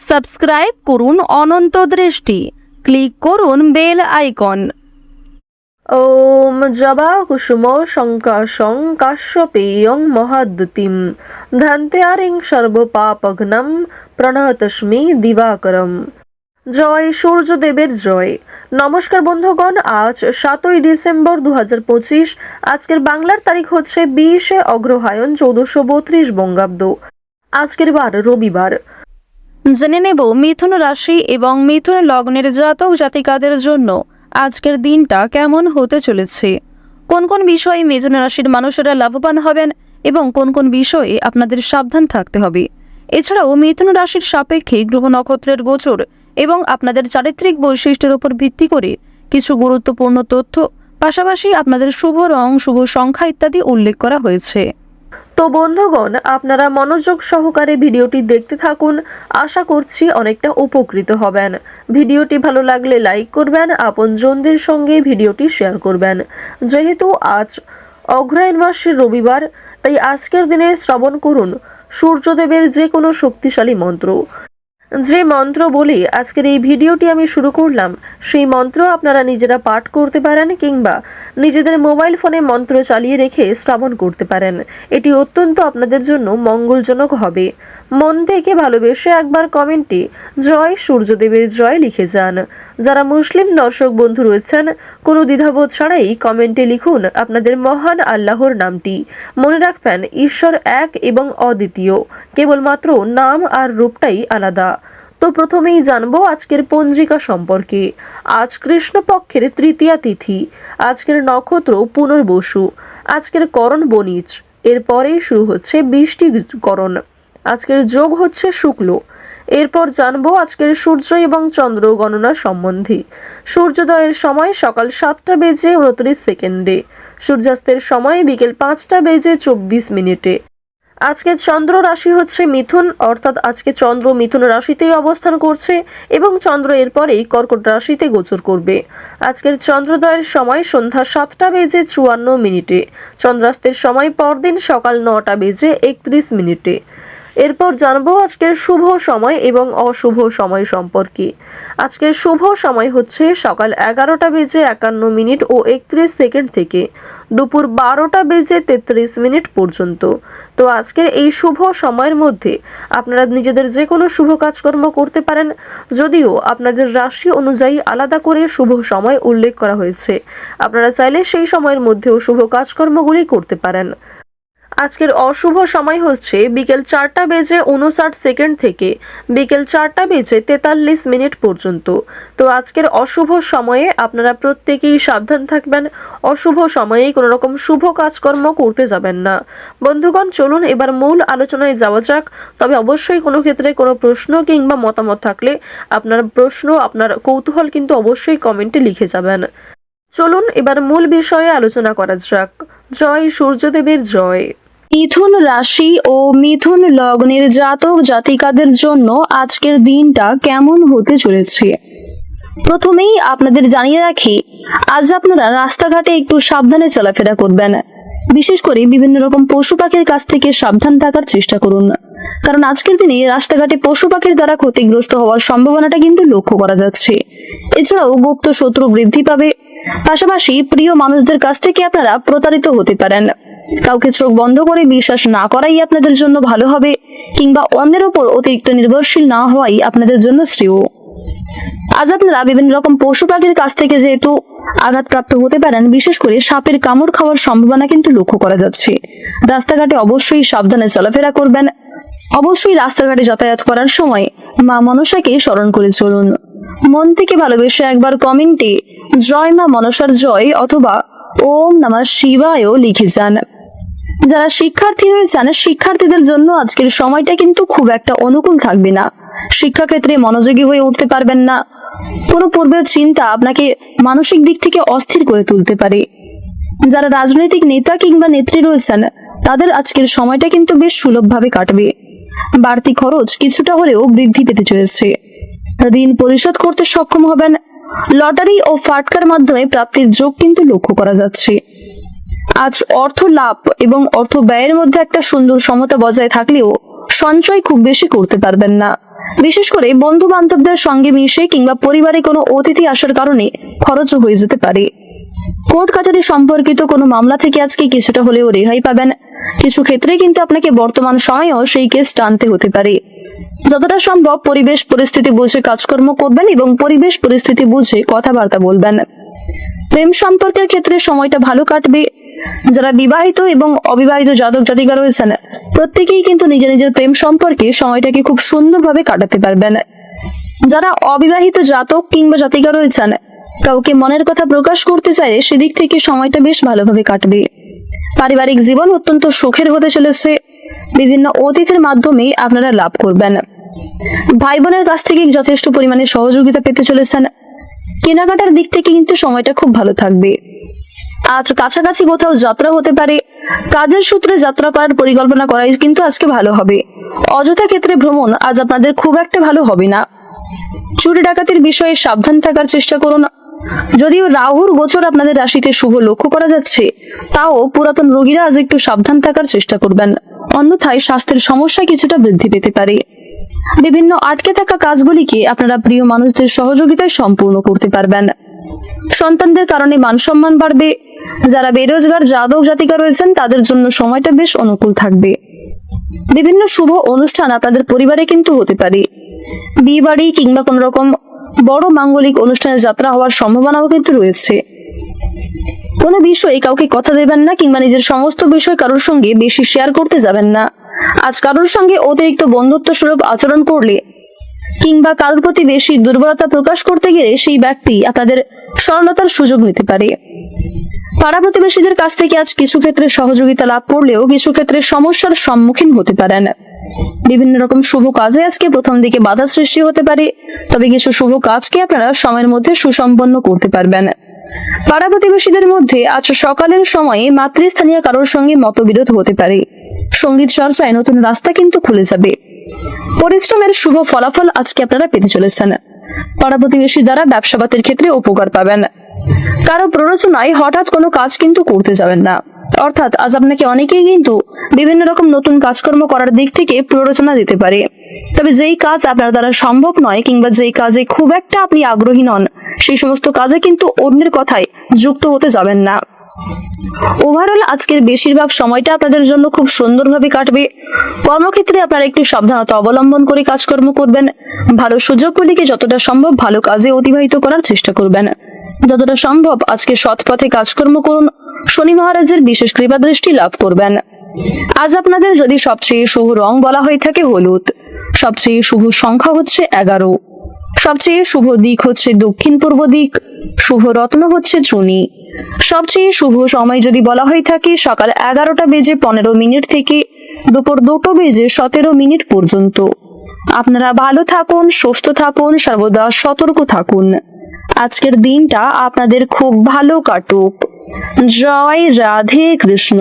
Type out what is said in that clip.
Subscribe করুন অনন্ত দৃষ্টি, click করুন বেল আইকন। ওম জবা কুসুম শঙ্কাশং কাশ্যপেয়ং মহাদ্যুতিম ধ্যান্তেয়ারিং সর্বপাপঘ্নম প্রণতস্মি দিবাকরম। জয় সূর্যদেবের জয়। নমস্কার বন্ধুগণ, আজ 7ই ডিসেম্বর 2025। আজকের বাংলার তারিখ হচ্ছে 20 অগ্রহায়ণ 1432 বঙ্গাব্দ। আজকের বার রবিবার। জেনে নেব মিথুন রাশি এবং মিথুন লগ্নের জাতক জাতিকাদের জন্য আজকের দিনটা কেমন হতে চলেছে, কোন কোন বিষয়ে মিথুন রাশির মানুষেরা লাভবান হবেন এবং কোন কোন বিষয়ে আপনাদের সাবধান থাকতে হবে। এছাড়াও মিথুন রাশির সাপেক্ষে গ্রহ নক্ষত্রের গোচর এবং আপনাদের চারিত্রিক বৈশিষ্ট্যের উপর ভিত্তি করে কিছু গুরুত্বপূর্ণ তথ্য, পাশাপাশি আপনাদের শুভ রং, শুভ সংখ্যা ইত্যাদি উল্লেখ করা হয়েছে। তো বন্ধুগণ, আপনারা মনোযোগ সহকারে ভিডিওটি দেখতে থাকুন। আশা করছি অনেকটা উপকৃত হবেন। ভিডিওটি ভালো লাগলে লাইক করবেন, আপনজনদের সঙ্গে ভিডিওটি শেয়ার করবেন। যেহেতু আজ অগ্রহায়ণ মাসের রবিবার, তাই আজকের দিনে শ্রবণ করুন সূর্যদেবের যে কোনো শক্তিশালী মন্ত্র। যে মন্ত্র বলে আজকের এই ভিডিওটি আমি শুরু করলাম, সেই মন্ত্র আপনারা নিজেরা পাঠ করতে পারেন কিংবা নিজেদের মোবাইল ফোনে মন্ত্র চালিয়ে রেখে শ্রবণ করতে পারেন। এটি অত্যন্ত আপনাদের জন্য মঙ্গলজনক হবে। মন থেকে ভালোবেসে একবার কমেন্টে জয় সূর্যদেবের জয় লিখে যান। যারা মুসলিম দর্শক বন্ধু রয়েছেন, কোনো দ্বিধাবোধ ছাড়াই কমেন্টে লিখুন আপনাদের মহান আল্লাহর নামটি। মনে রাখবেন, ঈশ্বর এক এবং অদ্বিতীয়, কেবলমাত্র নাম আর রূপটাই আলাদা। তো প্রথমেই জানবো আজকের পঞ্জিকা সম্পর্কে। আজ কৃষ্ণপক্ষের তৃতীয়া তিথি। আজকের নক্ষত্র পুনর্বসু। আজকের করণ বণিজ। এরপরেই শুরু হচ্ছে বৃষ্টিকরণ। আজকের যোগ হচ্ছে শুক্ল। এরপর জানবো আজকের সূর্য এবং চন্দ্র গণনা সম্বন্ধে। সূর্যোদয়ের সময় সকাল 7:29। সূর্যাস্তের সময় বিকেল 5:24। আজকে চন্দ্র রাশি হচ্ছে মিথুন, অর্থাৎ আজকে চন্দ্র মিথুন রাশিতেই অবস্থান করছে এবং চন্দ্র এরপরেই কর্কট রাশিতে গোচর করবে। আজকের চন্দ্রোদয়ের সময় সন্ধ্যা 7:54। চন্দ্রাস্তের সময় পরদিন সকাল 9:31। এরপর জানবো আজকের শুভ সময় এবং অশুভ সময় সম্পর্কে। আজকের শুভ সময় হচ্ছে সকাল 11:51 থেকে দুপুর 12:33 পর্যন্ত। তো আজকের এই শুভ সময়ের মধ্যে আপনারা নিজেদের যে কোনো শুভ কাজকর্ম করতে পারেন, যদিও আপনাদের রাশি অনুযায়ী আলাদা করে শুভ সময় উল্লেখ করা হয়েছে। আপনারা চাইলে সেই সময়ের মধ্যেও শুভ কাজকর্মগুলি করতে পারেন। আজকের অশুভ সময় হচ্ছে বিকেল 4:59 থেকে বিকেল 4:43 পর্যন্ত। তো আজকের অশুভ সময়ে আপনারা প্রত্যেকেই সাবধান থাকবেন। অশুভ সময়ে কোনো রকম শুভ কাজকর্ম করতে যাবেন না। বন্ধুগণ, চলুন এবার মূল আলোচনায় যাওয়া যাক। তবে অবশ্যই কোনো ক্ষেত্রে কোনো প্রশ্ন কিংবা মতামত থাকলে আপনার প্রশ্ন, আপনার কৌতূহল কিন্তু অবশ্যই কমেন্টে লিখে যাবেন। চলুন এবার মূল বিষয়ে আলোচনা করা যাক। জয় সূর্যদেবের জয়। মিথুন রাশি ও মিথুন লগ্নের জাতক জাতিকাদের জন্য আজকের দিনটা কেমন হতে চলেছে। প্রথমেই আপনাদের জানিয়ে রাখি, আজ আপনারা রাস্তাঘাটে একটু সাবধানে চলাফেরা করবেন। বিশেষ করে বিভিন্ন রকম পশু পাখির কাছ থেকে সাবধান থাকার চেষ্টা করুন, কারণ আজকের দিনে রাস্তাঘাটে পশু পাখির দ্বারা ক্ষতিগ্রস্ত হওয়ার সম্ভাবনাটা কিন্তু লক্ষ্য করা যাচ্ছে। এছাড়াও গুপ্ত শত্রু বৃদ্ধি পাবে। পাশাপাশি প্রিয় মানুষদের কাছ থেকে আপনারা প্রতারিত হতে পারেন। কাউকে চোখ বন্ধ করে বিশ্বাস না করাই আপনাদের জন্য ভালো হবে, কিংবা অন্যের উপর অতিরিক্ত নির্ভরশীল না হওয়াই আপনাদের জন্য শ্রেয়। আজ আপনারা বিভিন্ন রকম পশু পাখির কাছ থেকে যেহেতু আঘাতপ্রাপ্ত হতে পারেন, বিশেষ করে সাপের কামড় খাওয়ার সম্ভাবনা কিন্তু লক্ষ্য করা যাচ্ছে। রাস্তাঘাটে অবশ্যই সাবধানে চলাফেরা করবেন। অবশ্যই রাস্তাঘাটে যাতায়াত করার সময় মা মনসাকে স্মরণ করে চলুন। মন থেকে ভালোবেসে একবার কমেন্টে জয় মা মনসার জয় অথবা ওম নমঃ শিবায় লিখে যান। যারা শিক্ষার্থী রয়েছেন, শিক্ষার্থীদের জন্য আজকের সময়টা কিন্তু খুব একটা অনুকূল থাকবে না। শিক্ষাক্ষেত্রে মনোযোগী হয়ে উঠতে পারবেন না। কোনো পূর্বের চিন্তা আপনাকে মানসিক দিক থেকে অস্থির করে তুলতে পারে। যারা রাজনৈতিক নেতা কিংবা নেত্রী রয়েছেন, তাদের আজকের সময়টা কিন্তু বেশ সুলভভাবে কাটবে। বাড়তি খরচ কিছুটা হলেও বৃদ্ধি পেতে চলেছে। ঋণ পরিশোধ করতে সক্ষম হবেন। লটারি ও ফাটকার মাধ্যমে প্রাপ্তির যোগ কিন্তু লক্ষ্য করা যাচ্ছে। আজ অর্থ লাভ এবং অর্থ ব্যয়ের মধ্যে একটা সুন্দর সমতা বজায় থাকলেও সঞ্চয় খুব বেশি করতে পারবেন না। বিশেষ করে বন্ধু বান্ধবদের সঙ্গে মিশে কিংবা পরিবারে কোনো অতিথি আসার কারণে খরচও হয়ে যেতে পারে। কোর্ট কাছারি সম্পর্কিত কোনো মামলা থেকে আজকে কিছুটা হলেও রেহাই পাবেন। কিছু ক্ষেত্রে কিন্তু আপনাকে বর্তমান সময়েও সেই কেস টানতে হতে পারে। যতটা সম্ভব পরিবেশ পরিস্থিতি বুঝে কাজকর্ম করবেন এবং পরিবেশ পরিস্থিতি বুঝে কথাবার্তা বলবেন। প্রেম সম্পর্কের ক্ষেত্রে সময়টা ভালো কাটবে। যারা বিবাহিত এবং অবিবাহিত জাতক জাতিকা রয়েছেন প্রত্যেকেই কিন্তু নিজের নিজের প্রেম সম্পর্কে সময়টাকে খুব সুন্দরভাবে কাটাতে পারবেন। যারা অবিবাহিত জাতক কিংবা জাতিকা রয়েছেন কাউকে মনের কথা প্রকাশ করতে চাইলে সেদিক থেকে সময়টা বেশ ভালোভাবে কাটবে। পারিবারিক জীবন অত্যন্ত সুখের হতে চলেছে। বিভিন্ন অতিথির মাধ্যমে আপনারা লাভ করবেন। ভাই বোনের কাছ থেকে যথেষ্ট পরিমাণে সহযোগিতা পেতে চলেছেন। কেনাকাটার দিক থেকে কিন্তু সময়টা খুব ভালো থাকবে। আজ কাছাকাছি কোথাও যাত্রা হতে পারে। কাজের সূত্রে যাত্রা করার পরিকল্পনা করাই কিন্তু আজকে ভালো হবে। অযথা ক্ষেত্রে ভ্রমণ আজ আপনাদের খুব একটা ভালো হবে না। চুরি ডাকাতির বিষয়ে সাবধান থাকার চেষ্টা করুন। যদিও রাহুর গোচর আপনাদের রাশিতে শুভ লক্ষ্য করা যাচ্ছে, তাও পুরাতন রোগীরা আজ একটু সাবধান থাকার চেষ্টা করবেন, অন্যথায় স্বাস্থ্যের সমস্যা কিছুটা বৃদ্ধি পেতে পারে। বিভিন্ন আটকে থাকা কাজগুলিকে আপনারা প্রিয় মানুষদের সহযোগিতায় সম্পূর্ণ করতে পারবেন। সন্তানদের কারণে মান সম্মান বাড়বে। যারা বেরোজগার জাতক জাতিকা রয়েছেন তাদের জন্য সময়টা বেশ অনুকূল থাকবে। বিভিন্ন শুভ অনুষ্ঠান আপনাদের পরিবারে কিন্তু হতে পারে। বিয়ে বাড়ি কিংবা কোন রকম বড় মাঙ্গলিক অনুষ্ঠানে যাত্রা হওয়ার সম্ভাবনাও কিন্তু রয়েছে। কোনো বিষয়ে কাউকে কথা দেবেন না কিংবা নিজের সমস্ত বিষয় কারোর সঙ্গে বেশি শেয়ার করতে যাবেন না। আজ কারোর সঙ্গে অতিরিক্ত বন্ধুত্ব সুলভ আচরণ করলে কিংবা কারোর প্রতি বেশি দুর্বলতা প্রকাশ করতে গেলে সেই ব্যক্তি আপনাদের সরলতার সুযোগ নিতে পারে। পাড়া প্রতিবেশীদের কাছ থেকে আজ কিছু ক্ষেত্রে সহযোগিতা লাভ করলেও কিছু ক্ষেত্রে সমস্যার সম্মুখীন হতে পারেন। বিভিন্ন রকম শুভ কাজে আজকে প্রথম দিকে বাধা সৃষ্টি হতে পারে, তবে কিছু শুভ কাজকে আপনারা সময়ের মধ্যে সুসম্পন্ন করতে পারবেন। পাড়া প্রতিবেশীদের মধ্যে আজ সকালের সময়ে মাতৃস্থানীয় কারোর সঙ্গে মতবিরোধ হতে পারে। সঙ্গীত চর্চায় নতুন রাস্তা কিন্তু খুলে যাবে। পরিশ্রমের শুভ ফলাফল আজকে আপনারা পেতে চলেছেন। পাড়া প্রতিবেশী দ্বারা ব্যবসাপাতের ক্ষেত্রে উপকার পাবেন। কারো প্ররোচনায় হঠাৎ কোনো কাজ কিন্তু করতে যাবেন না। অর্থাৎ আজ আপনাকে অনেকেই কিন্তু বিভিন্ন রকম নতুন কাজকর্ম করার দিক থেকে প্ররোচনা দিতে পারে, তবে যেই কাজ আপনার দ্বারা সম্ভব নয় কিংবা যেই কাজে খুব একটা আপনি আগ্রহী নন সেই সমস্ত কাজে কিন্তু অন্যের কথায় যুক্ত হতে যাবেন না। ওভারঅল আজকের বেশিরভাগ সময়টা আপনাদের জন্য খুব সুন্দরভাবে কাটবে। কর্মক্ষেত্রে আপনারা একটু সাবধানতা অবলম্বন করে কাজকর্ম করবেন। ভালো সুযোগগুলিকে যতটা সম্ভব ভালো কাজে অতিবাহিত করার চেষ্টা করবেন। যতটা সম্ভব আজকে সৎ পথে কাজকর্ম করুন। শনি মহারাজের বিশেষ কৃপা দৃষ্টি লাভ করবেন। আজ আপনাদের যদি সবচেয়ে শুভ রং বলা হয়ে থাকে হলুদ, সবচেয়ে শুভ সংখ্যা হচ্ছে 11, সবচেয়ে শুভ দিক হচ্ছে দক্ষিণ পূর্ব দিক, শুভ রত্ন হচ্ছে চুনি। সবচেয়ে শুভ সময় যদি বলা হয়ে থাকে সকাল 11:15 থেকে দুপুর 2:17 পর্যন্ত। আপনারা ভালো থাকুন, সুস্থ থাকুন, সর্বদা সতর্ক থাকুন। আজকের দিনটা আপনাদের খুব ভালো কাটুক। জয় রাধে কৃষ্ণ।